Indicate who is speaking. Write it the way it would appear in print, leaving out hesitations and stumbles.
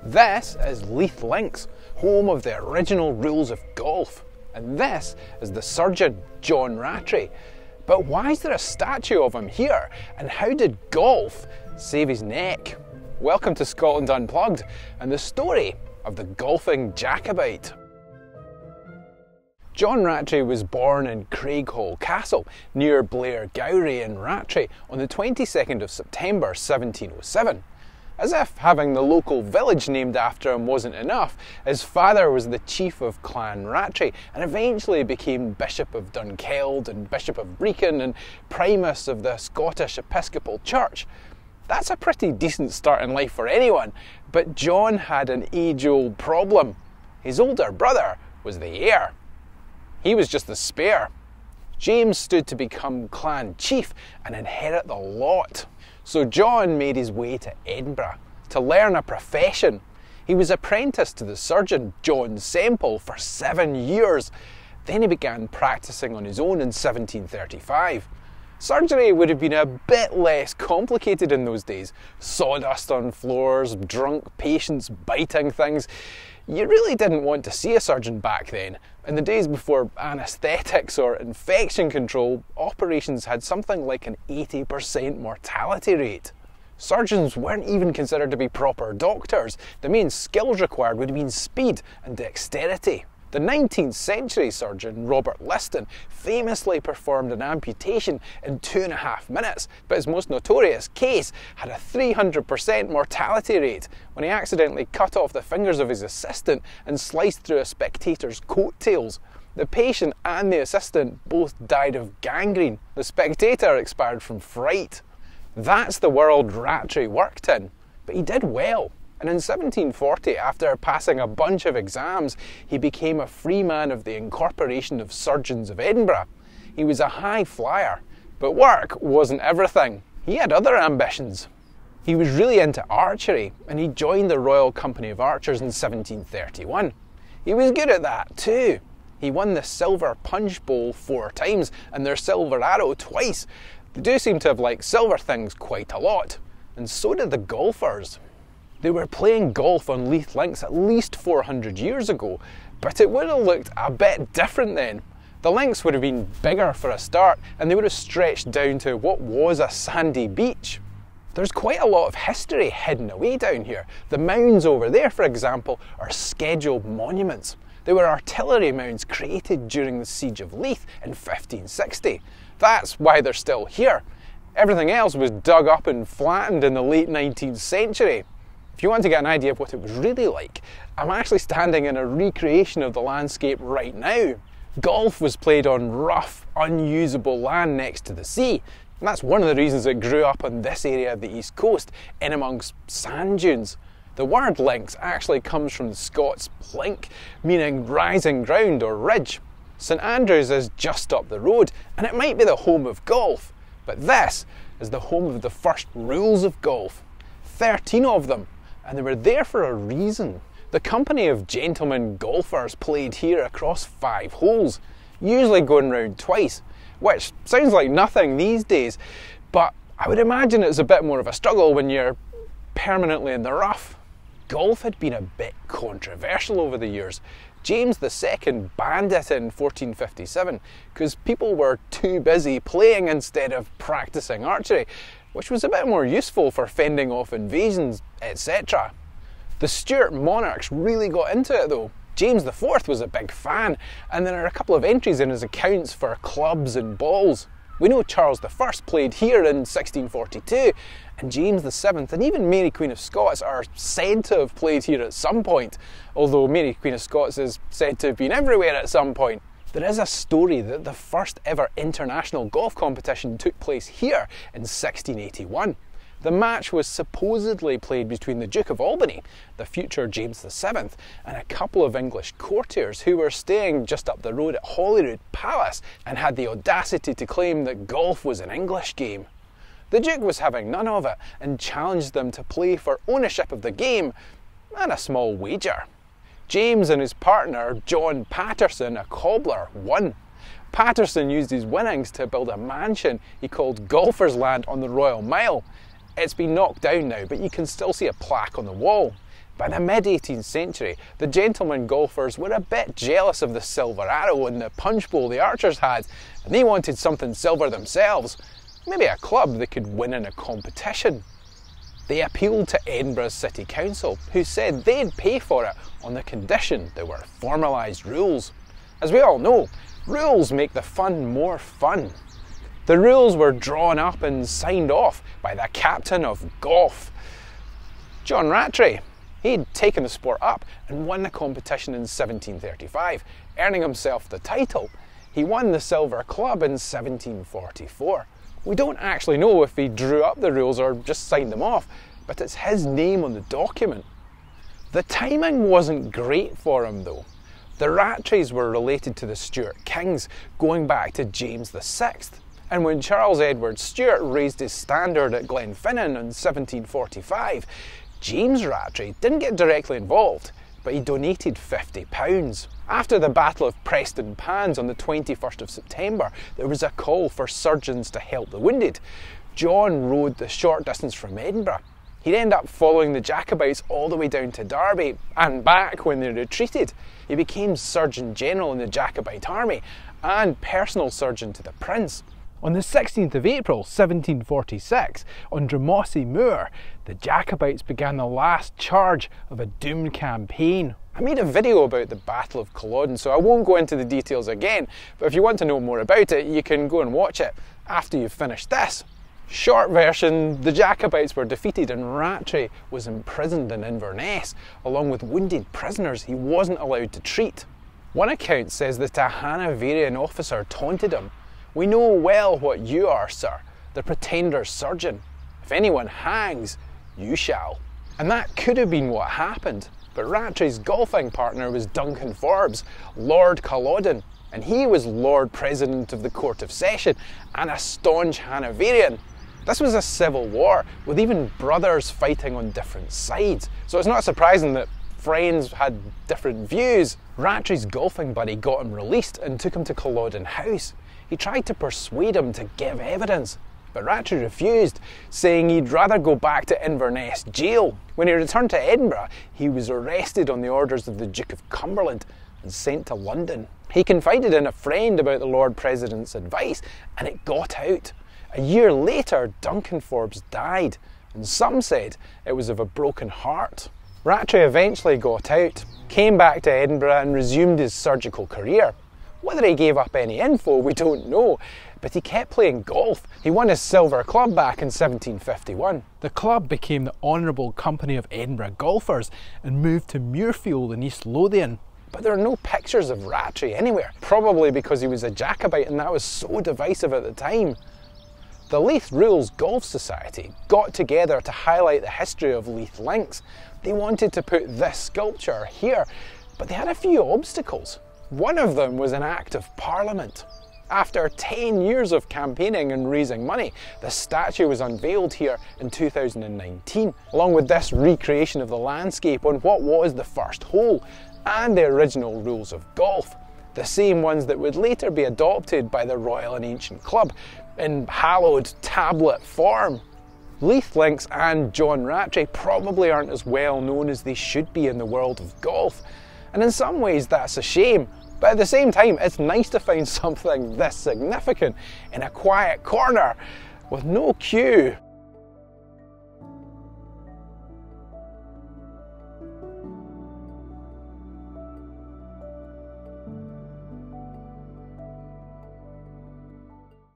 Speaker 1: This is Leith Links, home of the original rules of golf. And this is the surgeon, John Rattray. But why is there a statue of him here? And how did golf save his neck? Welcome to Scotland Unplugged and the story of the golfing Jacobite. John Rattray was born in Craighall Castle near Blairgowrie in Rattray on the 22nd of September 1707. As if having the local village named after him wasn't enough, his father was the chief of Clan Rattray and eventually became Bishop of Dunkeld and Bishop of Brecon and Primus of the Scottish Episcopal Church. That's a pretty decent start in life for anyone, but John had an age-old problem. His older brother was the heir. He was just the spare. James stood to become clan chief and inherit the lot. So John made his way to Edinburgh to learn a profession. He was apprenticed to the surgeon John Semple for 7 years. Then he began practising on his own in 1735. Surgery would have been a bit less complicated in those days. Sawdust on floors, drunk patients biting things. You really didn't want to see a surgeon back then. In the days before anaesthetics or infection control, operations had something like an 80% mortality rate. Surgeons weren't even considered to be proper doctors. The main skills required would have been speed and dexterity. The 19th century surgeon, Robert Liston, famously performed an amputation in 2.5 minutes, but his most notorious case had a 300% mortality rate when he accidentally cut off the fingers of his assistant and sliced through a spectator's coattails. The patient and the assistant both died of gangrene. The spectator expired from fright. That's the world Rattray worked in, but he did well. And in 1740, after passing a bunch of exams, he became a freeman of the Incorporation of Surgeons of Edinburgh. He was a high flyer, but work wasn't everything. He had other ambitions. He was really into archery, and he joined the Royal Company of Archers in 1731. He was good at that too. He won the silver punch bowl 4 times and their silver arrow twice. They do seem to have liked silver things quite a lot, and so did the golfers. They were playing golf on Leith Links at least 400 years ago, but it would have looked a bit different then. The links would have been bigger for a start, and they would have stretched down to what was a sandy beach. There's quite a lot of history hidden away down here. The mounds over there, for example, are scheduled monuments. They were artillery mounds created during the Siege of Leith in 1560. That's why they're still here. Everything else was dug up and flattened in the late 19th century. If you want to get an idea of what it was really like, I'm actually standing in a recreation of the landscape right now. Golf was played on rough, unusable land next to the sea. And that's one of the reasons it grew up on this area of the east coast, in amongst sand dunes. The word links actually comes from the Scots plink, meaning rising ground or ridge. St Andrews is just up the road, and it might be the home of golf, but this is the home of the first rules of golf. 13 of them. And they were there for a reason. The company of gentlemen golfers played here across 5 holes, usually going round twice, which sounds like nothing these days, but I would imagine it's a bit more of a struggle when you're permanently in the rough. Golf had been a bit controversial over the years. James II banned it in 1457 because people were too busy playing instead of practising archery, which was a bit more useful for fending off invasions, etc. The Stuart monarchs really got into it though. James IV was a big fan, and there are a couple of entries in his accounts for clubs and balls. We know Charles I played here in 1642, and James VII and even Mary Queen of Scots are said to have played here at some point, although Mary Queen of Scots is said to have been everywhere at some point. There is a story that the first ever international golf competition took place here in 1681. The match was supposedly played between the Duke of Albany, the future James VII, and a couple of English courtiers who were staying just up the road at Holyrood Palace and had the audacity to claim that golf was an English game. The Duke was having none of it and challenged them to play for ownership of the game and a small wager. James and his partner, John Patterson, a cobbler, won. Patterson used his winnings to build a mansion he called Golfer's Land on the Royal Mile. It's been knocked down now, but you can still see a plaque on the wall. By the mid-18th century, the gentlemen golfers were a bit jealous of the silver arrow and the punch bowl the archers had, and they wanted something silver themselves, maybe a club they could win in a competition. They appealed to Edinburgh's City Council, who said they'd pay for it on the condition there were formalised rules. As we all know, rules make the fun more fun. The rules were drawn up and signed off by the captain of golf, John Rattray. He'd taken the sport up and won the competition in 1735, earning himself the title. He won the silver club in 1744. We don't actually know if he drew up the rules or just signed them off, but it's his name on the document. The timing wasn't great for him though. The Rattrays were related to the Stuart kings, going back to James VI. And when Charles Edward Stuart raised his standard at Glenfinnan in 1745, James Rattray didn't get directly involved, but he donated £50. After the Battle of Preston Pans on the 21st of September, there was a call for surgeons to help the wounded. John rode the short distance from Edinburgh. He'd end up following the Jacobites all the way down to Derby and back when they retreated. He became Surgeon General in the Jacobite army and personal surgeon to the Prince. On the 16th of April 1746, on Drumossie Moor, the Jacobites began the last charge of a doomed campaign. I made a video about the Battle of Culloden, so I won't go into the details again, but if you want to know more about it, you can go and watch it after you've finished this. Short version, the Jacobites were defeated and Rattray was imprisoned in Inverness, along with wounded prisoners he wasn't allowed to treat. One account says that a Hanoverian officer taunted him, "We know well what you are, sir, the pretender's surgeon. If anyone hangs, you shall." And that could have been what happened, but Rattray's golfing partner was Duncan Forbes, Lord Culloden, and he was Lord President of the Court of Session and a staunch Hanoverian. This was a civil war, with even brothers fighting on different sides, so it's not surprising that friends had different views. Rattray's golfing buddy got him released and took him to Culloden House. He tried to persuade him to give evidence, but Rattray refused, saying he'd rather go back to Inverness jail. When he returned to Edinburgh, he was arrested on the orders of the Duke of Cumberland and sent to London. He confided in a friend about the Lord President's advice, and it got out. A year later, Duncan Forbes died, and some said it was of a broken heart. Rattray eventually got out, came back to Edinburgh and resumed his surgical career. Whether he gave up any info, we don't know, but he kept playing golf. He won his silver club back in 1751. The club became the Honourable Company of Edinburgh Golfers and moved to Muirfield in East Lothian. But there are no pictures of Rattray anywhere, probably because he was a Jacobite and that was so divisive at the time. The Leith Rules Golf Society got together to highlight the history of Leith Links. They wanted to put this sculpture here, but they had a few obstacles. One of them was an Act of Parliament. After 10 years of campaigning and raising money, the statue was unveiled here in 2019, along with this recreation of the landscape on what was the first hole, and the original rules of golf, the same ones that would later be adopted by the Royal and Ancient Club in hallowed tablet form. Leith Links and John Rattray probably aren't as well known as they should be in the world of golf, and in some ways that's a shame, but at the same time it's nice to find something this significant in a quiet corner with no queue.